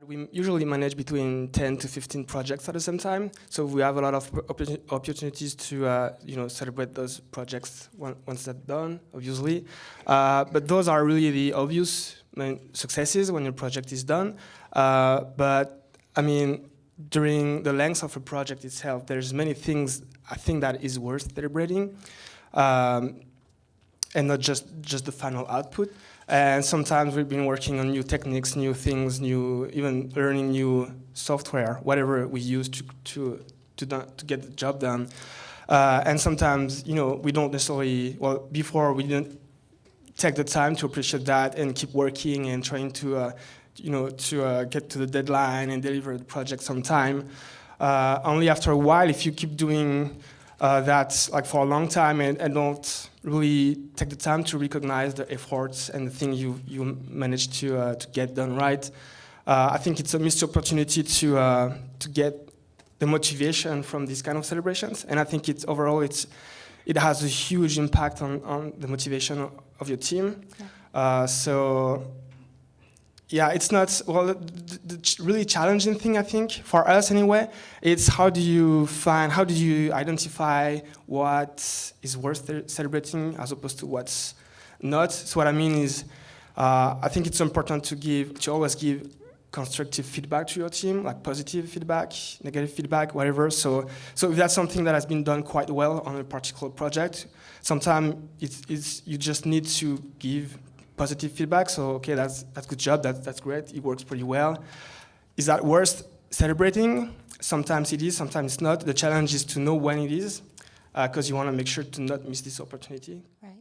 We usually manage between 10 to 15 projects at the same time, so we have a lot of opportunities to celebrate those projects once they're done, obviously. But those are really the obvious successes when your project is done. But I mean, during the length of a project itself, there's many things I think that is worth celebrating, and not just the final output. And sometimes we've been working on new techniques, new things, even learning new software, whatever we use to get the job done. And sometimes, we don't necessarily, before we didn't take the time to appreciate that and keep working and trying to get to the deadline and deliver the project on time. Only after a while, if you keep doing that like for a long time and don't really take the time to recognize the efforts and the things you managed to get done right, I think it's a missed opportunity to get the motivation from these kind of celebrations. And I think overall it has a huge impact on the motivation of your team. Yeah. Yeah, it's not, the really challenging thing, I think, for us anyway, it's how do you identify what is worth celebrating as opposed to what's not. So what I mean is, I think it's important to always give constructive feedback to your team, like positive feedback, negative feedback, whatever. So if that's something that has been done quite well on a particular project, sometimes you just need to give positive feedback. So okay, that's good job, that's great, it works pretty well. Is that worth celebrating? Sometimes it is, sometimes it's not. The challenge is to know when it is, because you want to make sure to not miss this opportunity. Right.